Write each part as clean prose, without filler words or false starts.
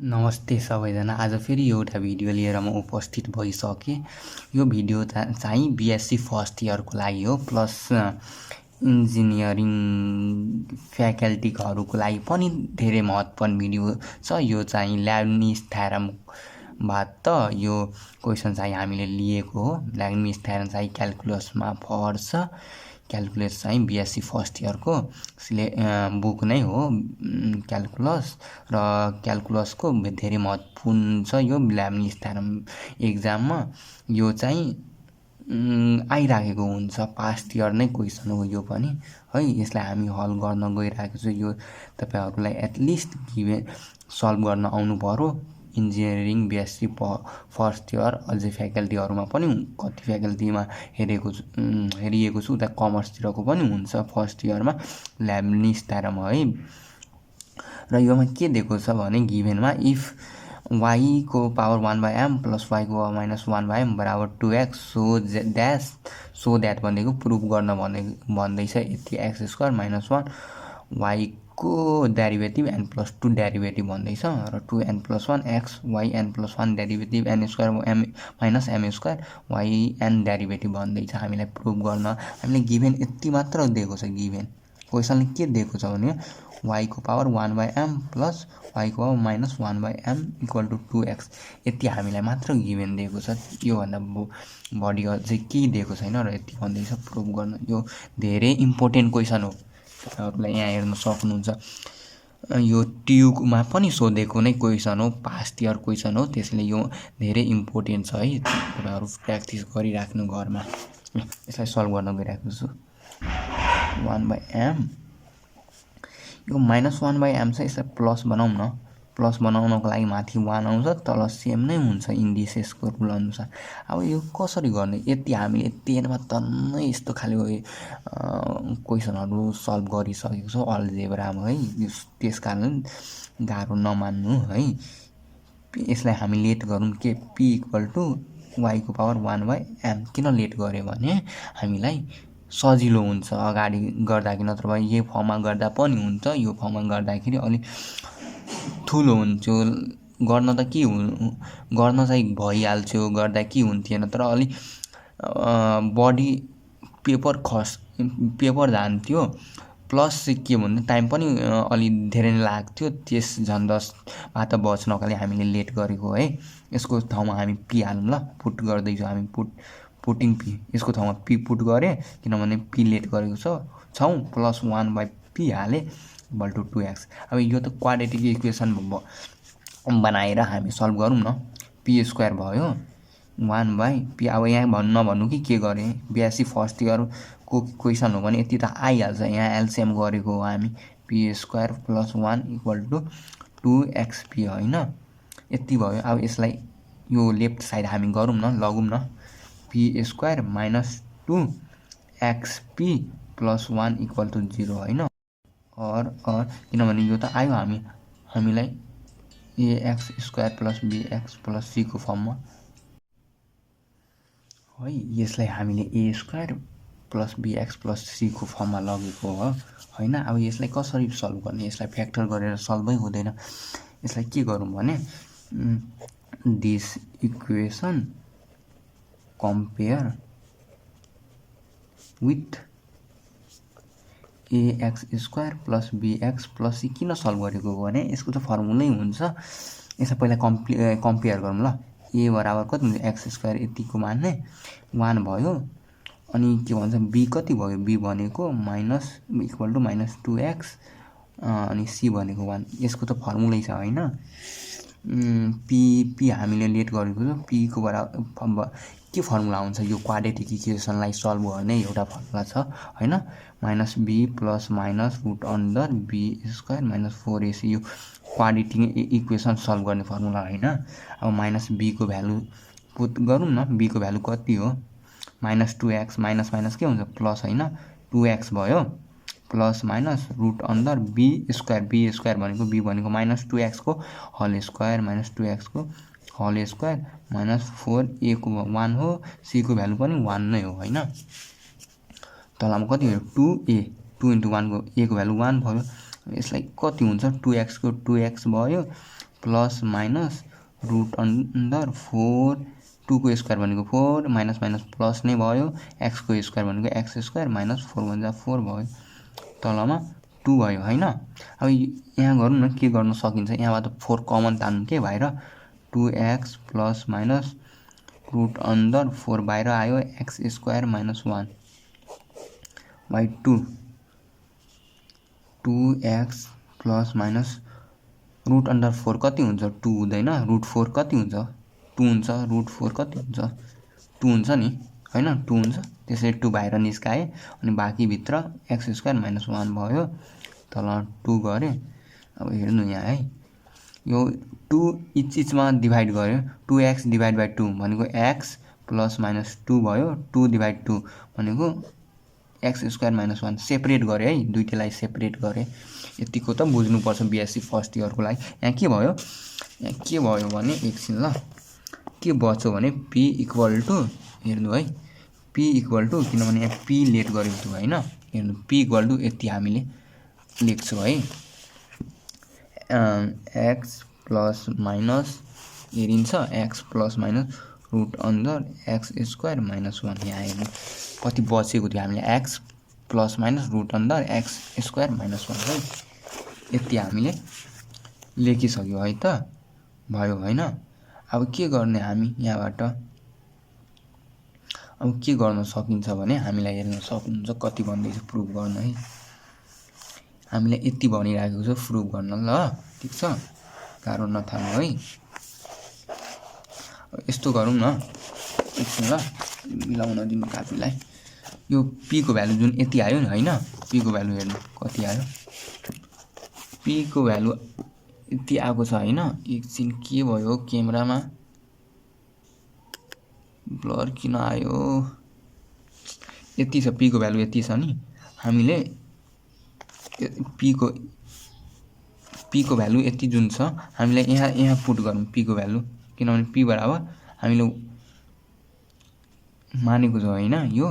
नमस्ते सबैजना। आज फेरि एउटा भिडियो लिएर म उपस्थित भइसकेँ। यो भिडियो चाहिँ बिएससी फर्स्ट इयरको लागि हो, प्लस इन्जिनियरिङ फ्याकल्टीहरूको लागि पनि धेरै महत्त्वपूर्ण भिडियो छ। यो चाहिँ ल्याब्निज थ्योरमबाट यो क्वेसन चाहिँ हामीले लिएको हो। ल्याब्निज थ्योरम चाहिँ क्यालकुलसमा पर्छ। क्यालकुलस चाहिँ बिएससी फर्स्ट इयरको बुक नै हो क्यालकुलस, र क्यालकुलसको धेरै महत्त्वपूर्ण छ यो ल्याब्निज थ्योरम एक्जाममा। यो चाहिँ आइराखेको हुन्छ, पास्ट इयर नै क्वेसन हो यो पनि है। यसलाई हामी हल गर्न गइरहेको छु। यो तपाईँहरूलाई एटलिस्ट गिभेन सल्भ गर्न आउनु पर्यो। इन्जिनियरिङ बिएससी फर्स्ट इयर अझै फ्याकल्टीहरूमा पनि कति फ्याकल्टीमा हेरिएको छु, उता कमर्सतिरको पनि हुन्छ फर्स्ट इयरमा ल्याब्निज थ्योरम है। र योमा के दिएको छ भने गिभेनमा इफ y को पावर 1/m प्लस y को पावर माइनस 1/m बराबर 2x सो द्याट भनेको प्रुभ गर्न भन्दैछ। यति एक्स स्क्वायर माइनस 1 y को डेरिभेटिभ n प्लस 2 डेरिभेटिभ भन्दैछ, र 2n plus 1 x y n plus 1 derivative n square m minus m square y n derivative भन्दैछ। हामीलाई प्रुभ गर्न हामीले गिभेन यति मात्र दिएको छ। गिभेन क्वेसनले के दिएको छ भने y को पावर 1/m प्लस y को power minus 1/m equal to 2x, यति हामीलाई मात्र गिभेन दिएको छ। योभन्दा बढी अझै केही दिएको छैन र यति भन्दैछ प्रुभ गर्न। यो धेरै इम्पोर्टेन्ट क्वेसन हो, तपाईँहरूलाई यहाँ हेर्न सक्नुहुन्छ। यो ट्युमा पनि सोधेको नै क्वेसन हो, पास्ट इयर क्वेसन हो, त्यसले यो धेरै इम्पोर्टेन्ट छ है। तपाईँहरू प्र्याक्टिस गरिराख्नु घरमा। यसलाई सल्भ गर्न गइरहेको छु। 1/m यो माइनस 1/m छ, यसलाई प्लस बनाउँ न। प्लस बनाउनको लागि माथि 1 आउँछ, तल सेम नै हुन्छ इन्डिसेसको रुल अनुसार। अब यो कसरी गर्ने, यति हामीले 10मा टन्नै यस्तो खालको क्वेसनहरू सल्भ गरिसकेको छौँ अल्जेब्रामा है। त्यस कारण गाह्रो नमान्नु है। यसलाई हामी लेट गरौँ के p इक्वल टु y को पावर 1/m। किन लेट गऱ्यो भने हामीलाई सजिलो हुन्छ अगाडि गर्दाखेरि, नत्र भए यो फर्ममा गर्दा पनि हुन्छ, यो फर्ममा गर्दाखेरि अलिक ठुलो हुन्थ्यो। गर्न त के गर्न चाहिँ भइहाल्थ्यो, गर्दा के हुन्थेन, तर अलिक बढी पेपर जान्थ्यो, प्लस के भन्दा टाइम पनि अलि धेरै नै लाग्थ्यो। त्यस झन्झटबाट बच्नको लागि हामीले लेट गरेको है। यसको ठाउँमा हामी पी हालौँ ल, पुट गर्दैछौँ हामी, पुटिङ पी। यसको ठाउँमा पी पुट गरेँ किनभने पी लेट गरेको छौँ, प्लस 1/p हालेँ इक्वल टु 2x। अब यो त क्वाड्रेटिक इक्वेसन बनाएर हामी सल्भ गरौँ न। पी स्क्वायर भयो 1/p। अब यहाँ नभन्नु कि के गरेँ, बिएससी फर्स्ट इयरको क्वेसन हो भने यति त आइहाल्छ। यहाँ एलसिएम गरेको हो हामी। P square plus 1 equal to 2xp होइन, यति भयो। अब यसलाई यो लेफ्ट साइड हामी गरौँ न, लगौँ न। P square minus 2xp plus 1 equal to 0 होइन। और किनभने यो त आयो हामीलाई ax square plus bx plus c को फर्ममा है। यसलाई हामीले a square plus bx plus c को फर्ममा लगेको हो होइन। अब यसलाई कसरी सल्भ गर्ने, यसलाई फ्याक्टर गरेर सल्भै हुँदैन। यसलाई के गरौँ भने this equation compare with ax square plus bx plus c। किन सल्भ गरेको हो भने यसको त फर्मुलै हुन्छ। यसलाई पहिला कम्पेयर गरौँ ल। a बराबर कति हुन्छ, एक्स स्क्वायर यतिको मान्ने 1 भयो, अनि के भन्छ b कति भयो, b भनेको minus equal to minus 2x, अनि c भनेको 1। यसको त फर्मुलै छ होइन। पी हामीले लेट गरेको छ। p को बराबर के फर्मुला हुन्छ, यो क्वाड्रेटिक इक्वेसनलाई सल्भ गर्ने एउटा फर्मुला छ होइन। Minus b plus minus root under b square minus 4ac, यो क्वाड्रेटिक इक्वेसन सल्भ गर्ने फर्मुला होइन। अब माइनस b को भ्यालु पुट गरौँ न। b को भ्यालु कति हो, माइनस 2x माइनस माइनस के हुन्छ प्लस होइन, 2x भयो, plus minus root under b square भनेको b भनेको माइनस 2x को होल स्क्वायर माइनस 2x को होल स्क्वायर माइनस 4a को 1 हो, c को भ्यालु पनि 1 नै हो होइन। तलमा कति भयो 2a, 2 × 1 को a को भ्यालु 1 भयो। यसलाई कति हुन्छ 2x को 2x भयो प्लस माइनस रुट अन्डर 4 2 को स्क्वायर भनेको 4 माइनस माइनस प्लस नै भयो x को स्क्वायर भनेको x स्क्वायर माइनस 4 भन्दा 4 भयो तलमा 2 भयो हैन। अब यहाँ गरौँ न के गर्न सकिन्छ यहाँबाट 4 कमन तान्नु के बाहिर 2x plus minus root under 4 बाहिर आयो x square minus 1 by 2 2x plus minus root under 4 कति हुन्छ 2 हुँदैन रुट 4 कति हुन्छ 2 हुन्छ रुट 4 कति हुन्छ 2 हुन्छ नि हैन 2 हुन्छ त्यसैले 2 बाहिर निस्काए अनि बाँकी भित्र x स्क्वायर माइनस 1 भयो तल 2 गरे। अब हेर्नु यहाँ है यो 2 इचमा डिभाइड गर्यो 2x डिभाइड बाई 2 भनेको x प्लस माइनस 2 भयो 2 डिभाइड 2 भनेको x स्क्वायर माइनस 1 सेपरेट गरे है दुईटैलाई सेपरेट गरे यतिको त बुझ्नुपर्छ बीएससी फर्स्ट इयरको लागि। यहाँ के भयो भने एकछिन ल के बच्यो भने p इक्वल टु हेर्नु है p इक्वल टु किनभने यहाँ p लेट गरेको थियो हैन हेर्नु p इक्वल टु यति हामीले लेख्छौँ है x प्लस माइनस हेरिन्छ x plus minus root under x square minus 1 यहाँ हेर्नु कति बचेको थियो हामीले x plus minus root under x square minus 1 है यति हामीले लेखिसक्यो है त भयो हैन। अब के गर्ने हामी यहाँबाट अब के गर्न सकिन्छ भने हामीलाई हेर्न सक्नुहुन्छ कति भन्दैछ प्रुफ गर्न है हामीले यति भनिराखेको छ प्रुफ गर्न ल ठीक छ गाह्रो नथाल्नु है। यस्तो गरौँ न एकछिन ल मिलाउन दिनु कापीलाई यो p को भ्यालु जुन यति आयो नि हैन p को भ्यालु हेर्नु कति आयो p को भ्यालु यति आएको छ हैन एकछिन के भयो क्यामेरामा ब्लर किन आयो यति छ p को भ्यालु यति छ नि हामीले p को भ्यालु यति जुन छ हामीले यहाँ पुट गरौँ p को भ्यालु किनभने p बराबर हामीले मानेको छ हैन यो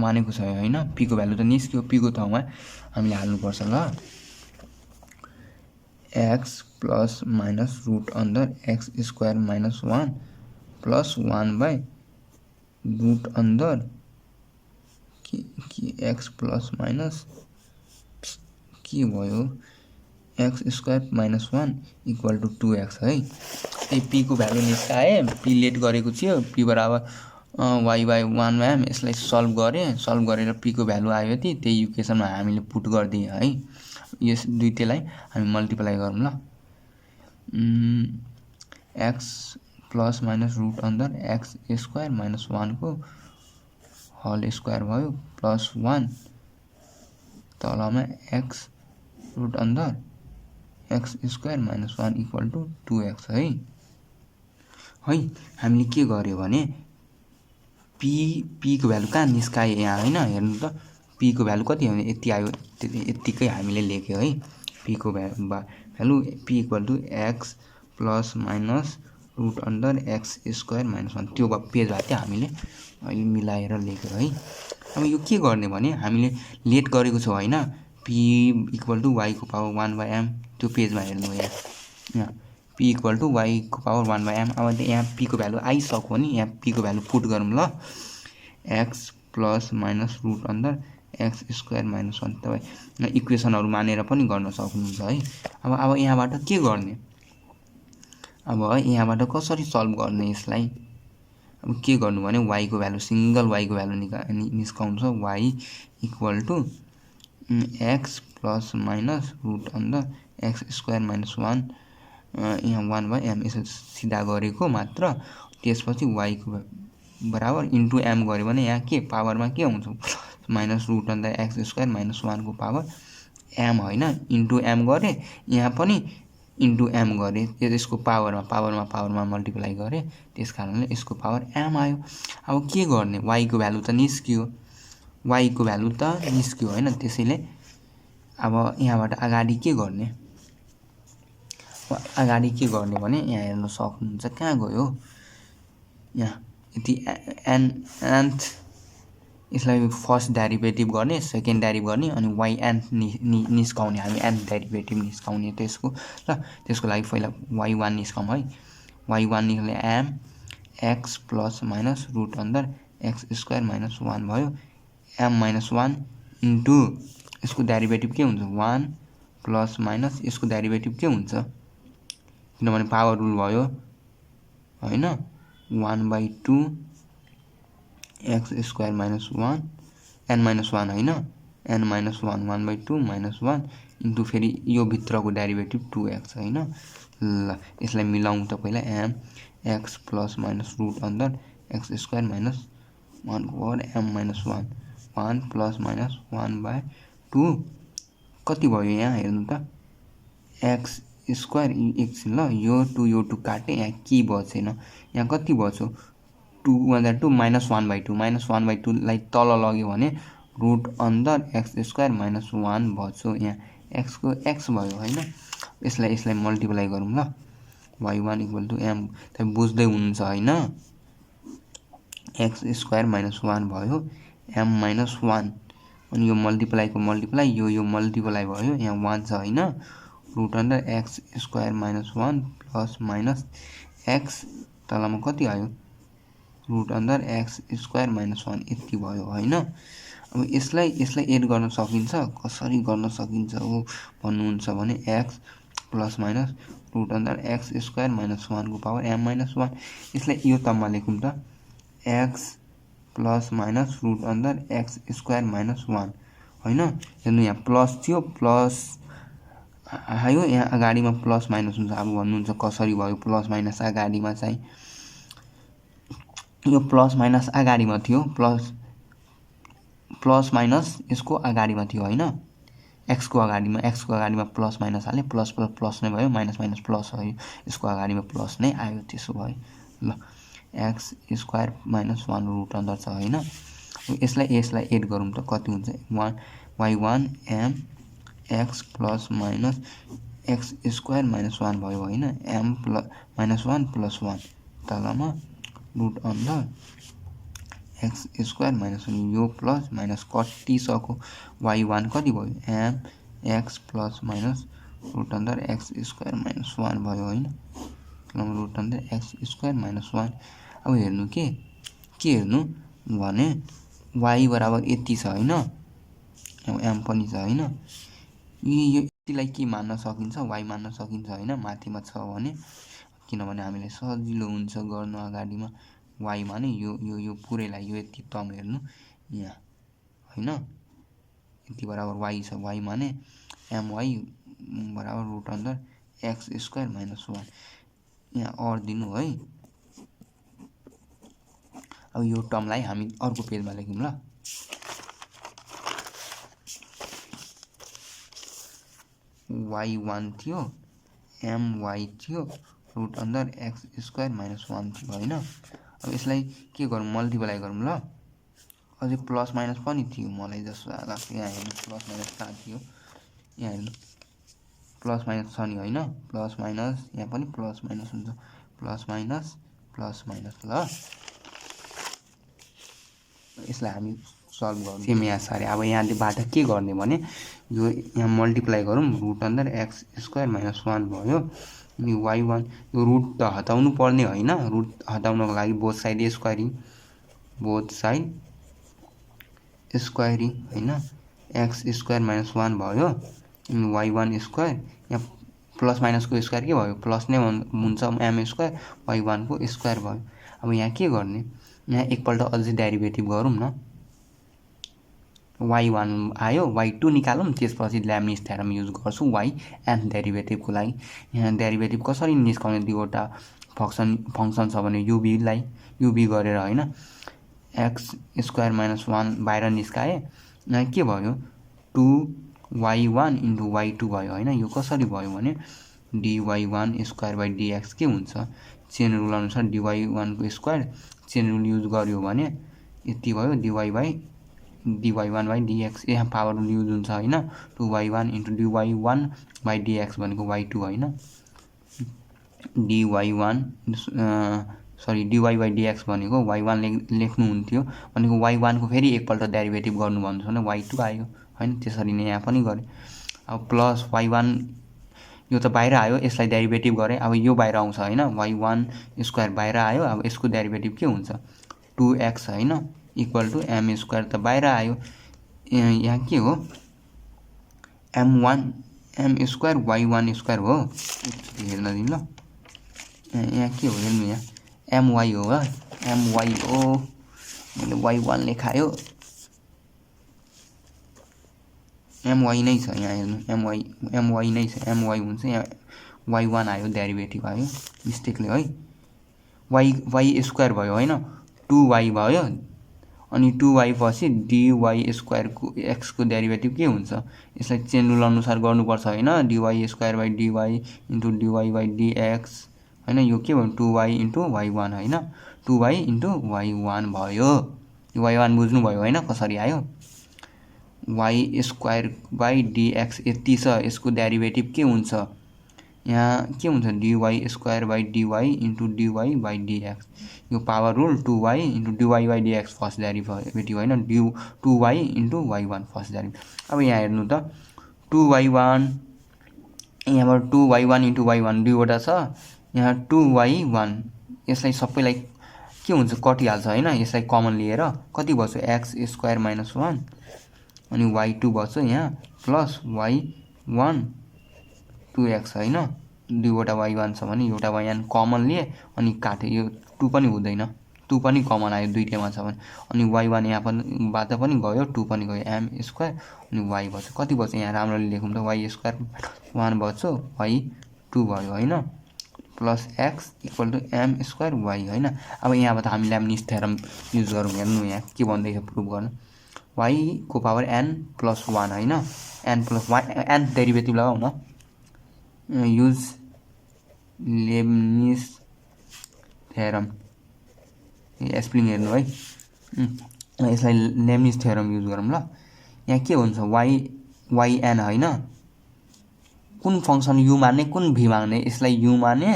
मानेको छ हैन p को भ्यालु त निस्क्यो p को ठाउँमा हामीले हाल्नु पर्छ ल x plus minus root under x square minus 1 plus 1 by root under कि x प्लस माइनस के भयो x square minus 1 equal to 2x है त्यही p को भ्यालु निस्काए p लेट गरेको थियो p बराबर y बाई 1 m यसलाई सल्भ गरेर p को भ्यालु आयो त्यही इक्वेसनमा हामीले पुट गरिदिए है यस दुईटैलाई हामी मल्टिप्लाई गरौँ ल x plus minus root under x square minus 1 को होल स्क्वायर भयो प्लस 1 तलमा x root under x square minus 1 equal to 2x है हामीले के गर्यो भने p को भ्यालु कहाँ निस्काए यहाँ हैन हेर्नु त p को भ्यालु कति हो यति आयो यतिकै हामीले लेख्यो है p को value p equal to x plus minus root under x square minus 1 त्यो पेज भए चाहिँ हामीले अहिले मिलाएर लेख्यो है। अब यो के गर्ने भने हामीले लेट गरेको छौँ हैन p इक्वल टु y को पावर 1 बाई m त्यो पेजमा हेर्नु यहाँ p इक्वल टु y को पावर 1 बाई m अब यहाँ p को भ्यालु आइसक्यो नि यहाँ p को भ्यालु पुट गरौँ ल x plus minus root under x square minus 1 तपाईँ इक्वेसनहरू मानेर पनि गर्न सक्नुहुन्छ है। अब यहाँबाट के गर्ने अब यहाँबाट कसरी सल्भ गर्ने यसलाई अब के गर्नु भने y को भ्यालु सिंगल y को भ्यालु निस्काउँछ y equal to x plus minus root under x square minus 1 यहाँ 1 बाई m यसो सिधा गरेको मात्र त्यसपछि y को बराबर इन्टु m गर्यो भने यहाँ के पावरमा के आउँछ minus root under x square minus 1 को पावर m हैन इन्टु m गरे यहाँ पनि इन्टु m गरे यसको पावरमा मल्टिप्लाई गरे त्यसकारणले यसको पावर m आयो। अब के गर्ने y को भ्यालु त निस्क्यो हैन त्यसैले अब यहाँबाट अगाडि के गर्ने भने यहाँ हेर्न सक्नुहुन्छ कहाँ गयो यहाँ यति nth यसलाई फर्स्ट डेरिभेटिभ गर्ने, सेकेन्ड डेरिभेटिभ गर्ने अनि वाइ एन निस्काउने, हामी एन डेरिभेटिभ निस्काउने त्यसको। ल त्यसको लागि पहिला y1 निस्काउँ है। y1 निस्कले M x plus minus root under x square minus 1 भयो। एम माइनस 1 इन्टु यसको डेरिभेटिभ के हुन्छ 1 प्लस माइनस यसको डेरिभेटिभ के हुन्छ, किनभने पावर रुल भयो हैन, 1/2 x square minus 1 n minus 1 हैन, एन माइनस 1 1/2 माइनस 1 इन्टु फेरि यो भित्रको डेरिभेटिभ 2x हैन। ल यसलाई मिलाउँ त पहिला m x plus minus root under x square minus 1 over m minus 1 1 plus minus 1/2 कति भयो यहाँ हेर्नु त एक्स स्क्वायर एकछिन ल, यो 2 काटे, यहाँ के बचेन, यहाँ कति बच्यो 2 माइनस 1/2 माइनस 1/2 लाई तल लग्यो भने root under x square minus 1 बच्यो, यहाँ एक्स को एक्स भयो हैन। यसलाई मल्टिप्लाई गरौँ ल, y1 इक्वल टु एम, तपाईँ बुझ्दै हुनुहुन्छ हैन, एक्स स्क्वायर माइनस 1 भयो एम माइनस 1 अनि यो मल्टिप्लाईको मल्टिप्लाई यो मल्टिप्लाई भयो, यहाँ 1 छ हैन, root under x square minus 1 plus minus X तलमा कति आयो root under x square minus 1 यति भयो हैन। अब यसलाई एड गर्न सकिन्छ, कसरी गर्न सकिन्छ हो भन्नुहुन्छ भने x plus minus root under x square minus 1 को पावर एम माइनस 1, यसलाई यो टर्ममा लेखौँ त x plus minus root under x square minus 1 हैन। हेर्नु यहाँ प्लस थियो, प्लस आयो, यहाँ अगाडिमा प्लस माइनस हुन्छ, अब भन्नुहुन्छ कसरी भयो प्लस माइनस अगाडिमा चाहिँ, यो प्लस माइनस अगाडिमा थियो, प्लस माइनस यसको अगाडिमा थियो हैन, एक्स को अगाडिमा प्लस माइनस हाले, प्लस प्लस प्लस नै भयो, माइनस माइनस प्लस भयो, यसको अगाडिमा प्लस नै आयो, त्यसो भयो ल X square minus 1 root under छ हैन। यसलाई एड गरौँ त कति हुन्छ 1y1 M x plus minus X square minus 1 भयो हैन, एम प्लस माइनस 1 प्लस 1 तलमा root under x square minus 1 यो प्लस माइनस कटिसक्यो, y1 कति भयो M x plus minus root under x square minus 1 भयो हैन, root under x square minus 1। अब हेर्नु के हेर्नु भने y बराबर यति छ हैन, एम पनि छ हैन, यो यतिलाई के मान्न सकिन्छ y मान्न सकिन्छ हैन, माथिमा छ भने, किनभने हामीलाई सजिलो हुन्छ गर्न अगाडिमा y माने यो पुरैलाई यो यति टर्म हेर्नु यहाँ हैन, यति बराबर y छ, y माने my बराबर root under x square minus 1 यहाँ और दिनु है। अब यो टर्मलाई हामी अर्को पेजमा लेखौँ ल, y1 थियो my थियो root under x square minus 1 थियो हैन। अब यसलाई के गरौँ मल्टिप्लाई गरौँ ल, अझै प्लस माइनस पनि थियो मलाई जस्तो लाग्छ, यहाँ हेर्नु प्लस माइनस कहाँ थियो, यहाँ हेर्नु प्लस माइनस छ नि हैन, प्लस माइनस यहाँ पनि प्लस माइनस हुन्छ, प्लस माइनस ल यसलाई हामी सल्भ गरौँ सेम यहाँ सारे। अब यहाँबाट के गर्ने भने यो यहाँ मल्टिप्लाई गरौँ, root under x square minus 1 भयो अनि y1 यो रुट त हटाउनु पर्ने हैन, रुट हटाउनको लागि बोथ साइड स्क्वायरिङ हैन, एक्स स्क्वायर माइनस 1 भयो अनि y1 स्क्वायर, यहाँ प्लस माइनस को स्क्वायर के भयो प्लस नै हुन्छ एम स्क्वायर, y1 को स्क्वायर भयो। अब यहाँ के गर्ने, यहाँ एकपल्ट अझै डेरिभेटिभ गरौँ न, y1 आयो, y2 निकालौँ, त्यसपछि ल्याब्निज थ्योरम युज गर्छु y एन डेरिभेटिभको लागि। यहाँ डेरिभेटिभ कसरी निस्काउने, दुईवटा फंक्सन छ भने युबी गरेर हैन, एक्स स्क्वायर माइनस 1 बाहिर निस्काए, यहाँ के भयो 2y1 इन्टु y2 भयो हैन। यो कसरी भयो भने dy1 स्क्वायर बाई dx के हुन्छ, चेन रुल अनुसार dy1 को स्क्वायर चेन रुल युज गर्यो भने यति भयो dy1 बाई dx, यहाँ पावर रुल युज हुन्छ हैन, 2y1 into dy1 by dx भनेको y2 हैन, dy1 sorry dy by dx भनेको y1 लेख्नु हुन्थ्यो भनेको y1 को फेरि एकपल्ट डेरिभेटिभ गर्नु भन्नु छ भने y2 आयो हैन त्यसरी नै यहाँ पनि गरे अब प्लस y1 यो त बाहिर आयो यसलाई डेरिभेटिभ गरे अब यो बाहिर आउँछ हैन y1 स्क्वायर बाहिर आयो अब यसको डेरिभेटिभ के हुन्छ 2x हैन इक्वल टु m स्क्वायर त बाहिर आयो यहाँ के हो m स्क्वायर y1 स्क्वायर हो हेर्न दिनु ल यहाँ के हो हेर्नु यहाँ my हो my हो मैले y1 लेखायो my नै छ यहाँ हेर्नु my नै छ my हुन्छ यहाँ y1 आयो डेरिभेटिभ आयो मिस्टेकले है y स्क्वायर भयो हैन 2y भयो अनि 2y पछि dy स्क्वायर को x को डेरिभेटिभ के हुन्छ यसलाई चेन रुल अनुसार गर्नुपर्छ हैन dy square by dy into dy by dx हैन यो के भयो 2y इन्टु y1 हैन 2y इन्टु y1 भयो y1 बुझ्नु भयो हैन कसरी आयो y स्क्वायर बाइ dx यति छ यसको डेरिभेटिभ के हुन्छ यहाँ के हुन्छ dy square by dy into dy by dx यो power rule 2y into dy by dx first derivative हैन 2y into y1 first derivative अब यहाँ हेर्नु त 2y1 यहाँबाट 2y1 इन्टु y1 दुईवटा छ यहाँ 2y1 यसलाई सबैलाई के हुन्छ कटिहाल्छ हैन यसलाई कमन लिएर कति बच्छ x स्क्वायर माइनस 1 अनि y2 बच्छ यहाँ प्लस y1 2x हैन दुईवटा y1 छ भने एउटा y1 कमन लिए अनि काटे यो 2 पनि हुँदैन 2 पनि कमन आयो दुईटैमा छ भने अनि y1 यहाँ पनि बाट पनि गयो 2 पनि गयो m स्क्वायर अनि y बच्छ कति बच्छ यहाँ राम्ररी लेखौँ त y स्क्वायर 1 बच्छ y2 भयो हैन plus x equal to m square y हैन अब यहाँबाट हामी ल्याब्निज थ्योरम युज गरौँ हेर्नु यहाँ के भन्दैछ प्रुफ गर्न y को पावर n प्लस 1 हैन n प्लस 1 n डेरिभेटिभ लगाउँ न use Leibniz theorem स्पेलिङ हेर्नु है यसलाई लेब्निज थ्योरम युज गरौँ ल यहाँ के हुन्छ yn हैन कुन फंक्सन u मान्ने कुन v मान्ने यसलाई u मान्ने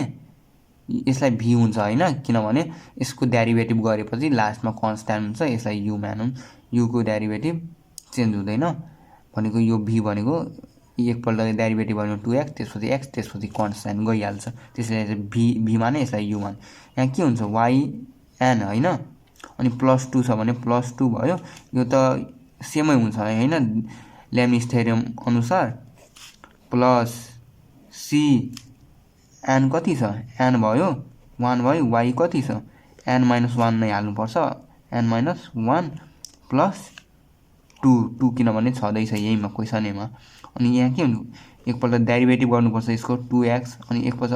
यसलाई v हुन्छ हैन किनभने यसको डेरिभेटिभ गरेपछि लास्टमा कन्स्ट्यान्ट हुन्छ यसलाई u मानौं u को डेरिभेटिभ चेन्ज हुँदैन भनेको यो v भनेको एकपल्ट डेरिभेटिभ भयो 2x त्यसपछि x त्यसपछि कन्स्ट्यान्ट गइहाल्छ त्यसैले v माने यसलाई u माने यहाँ के हुन्छ yn हैन अनि प्लस 2 छ भने प्लस 2 भयो यो त सेमै हुन्छ हैन लेब्निज थ्योरम अनुसार प्लस c n कति छ n भयो 1 भयो y कति छ n - 1 नै हाल्नु पर्छ n - 1 प्लस 2 किनभने छदै छ यहीमा क्वेशनमा अनि यहाँ के हुन्छ एकपल्ट डेरिभेटिभ गर्नुपर्छ यसको 2x अनि एकपल्ट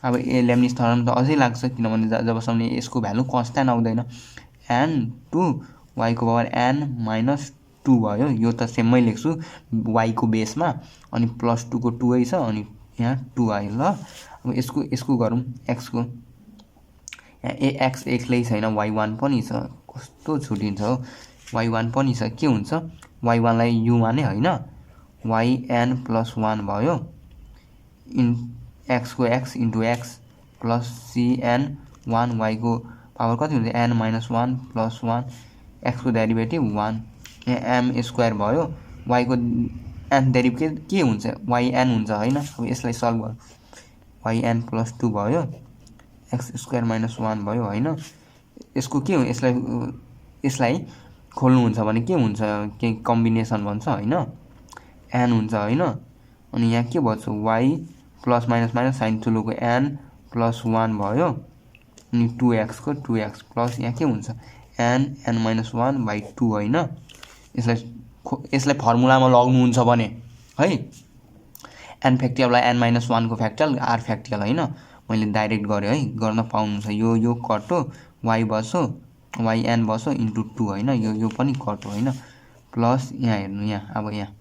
अब लेब्निज थ्योरम त अझै लाग्छ किनभने जबसम्म यसको भ्यालु कन्स्ट्यान्ट आउँदैन n टु y को पावर n - 2 भयो यो त सेममै लेख्छु y को बेसमा अनि प्लस 2 को 2 है छ अनि यहाँ 2 आयो ल अब यसको गरौँ x को यहाँ x एक्लै छैन y1 पनि छ कस्तो छुटिन्छ हो y1 पनि छ के हुन्छ y1 लाई u माने हैन yn प्लस 1 भयो इन x को x into x plus cn 1 y को पावर कति हुन्छ n - 1 प्लस 1 x को डेरिभेटिभ 1 यहाँ m स्क्वायर भयो y को n डेरिभेटिभ के हुन्छ yn हुन्छ हैन अब यसलाई सल्भ गरौँ yn प्लस 2 भयो x स्क्वायर माइनस 1 भयो हैन यसको के यसलाई खोल्नु हुन्छ भने के हुन्छ के कम्बिनेसन भन्छ हैन n हुन्छ हैन अनि यहाँ के बच्छ y plus minus minus sign ठुलोको n प्लस 1 भयो अनि 2x को 2x प्लस यहाँ के हुन्छ n - 1 बाइ 2 हैन यसलाई फर्मुलामा लग्नु हुन्छ भने है n फ्याक्टोरियललाई n - 1 को फ्याक्टोरियल r फ्याक्टोरियल हैन मैले डाइरेक्ट गरे है गर्न पाउनुहुन्छ यो कटो y बस्यो yn बस्यो इन्टु 2 हैन यो पनि कटो हैन प्लस यहाँ हेर्नु यहाँ अब यहाँ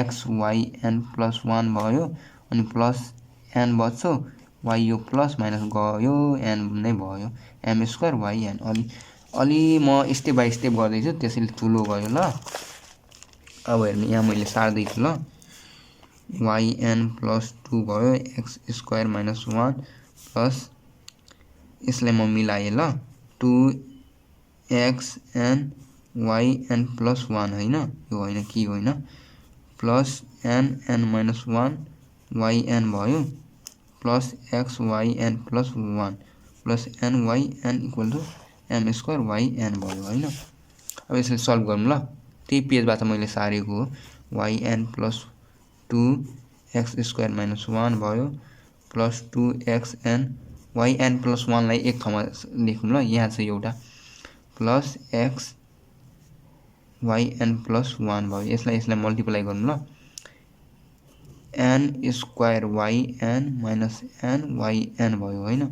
x yn प्लस 1 भयो अनि प्लस n बच्यो y यो प्लस माइनस गयो n नै भयो m स्क्वायर yn अलि म स्टेप बाइ स्टेप गर्दै छु त्यसैले ठुलो गयो ल अब हेर्नु यहाँ मैले सार्दै छु ल yn प्लस 2 भयो x स्क्वायर माइनस 1 प्लस यसलाई म मिलाएँ ल 2xn yn प्लस 1 होइन यो होइन कि होइन प्लस n माइनस 1 yn भयो plus xyn plus 1 plus nyn equal to m square yn भयो होइन। अब यसलाई सल्भ गरौँ ल त्यही पेजबाट मैले सारेको हो yn plus 2x square minus 1 भयो प्लस 2xn yn प्लस 1 लाई एक ठाउँमा लेखौँ ल यहाँ चाहिँ एउटा प्लस x yn प्लस 1 भयो यसलाई मल्टिप्लाई गरौँ ल n square yn minus nyn भयो होइन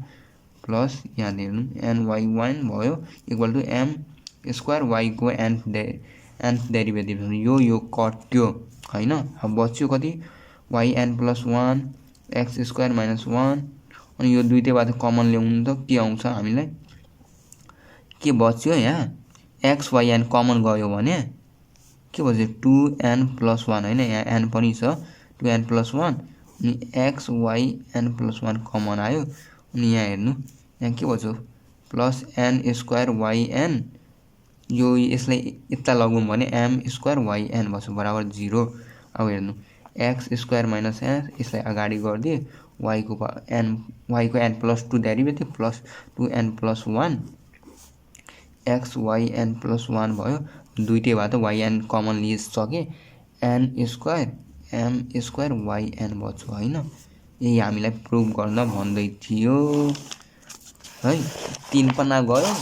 प्लस यहाँ हेर्नु nyn भयो equal to m square y को nth डेरिभेटिभ यो कट्यो होइन। अब बच्यो कति yn plus 1 x square minus 1 अनि यो दुईटैबाट कमन ल्याउनु त के आउँछ हामीलाई के बच्यो यहाँ x yn कमन गयो भने के बच्यो 2n प्लस 1 होइन यहाँ n पनि छ 2n प्लस 1 अनि x yn प्लस 1 कमन आयो अनि यहाँ हेर्नु यहाँ के बच्यो प्लस n स्क्वायर yn यो यसलाई यता लगौँ भने m स्क्वायर yn बच्यो बराबर 0। अब हेर्नु x स्क्वायर माइनस n यसलाई अगाडि गरिदिए y को n plus 2 derivative plus 2n plus 1 x yn plus 1 भयो दुईटैबाट yn कमन लिइसके n square m square yn बच्यो होइन। यही हामीलाई प्रुभ गर्न भन्दै थियो है 3 पन्ना गयो।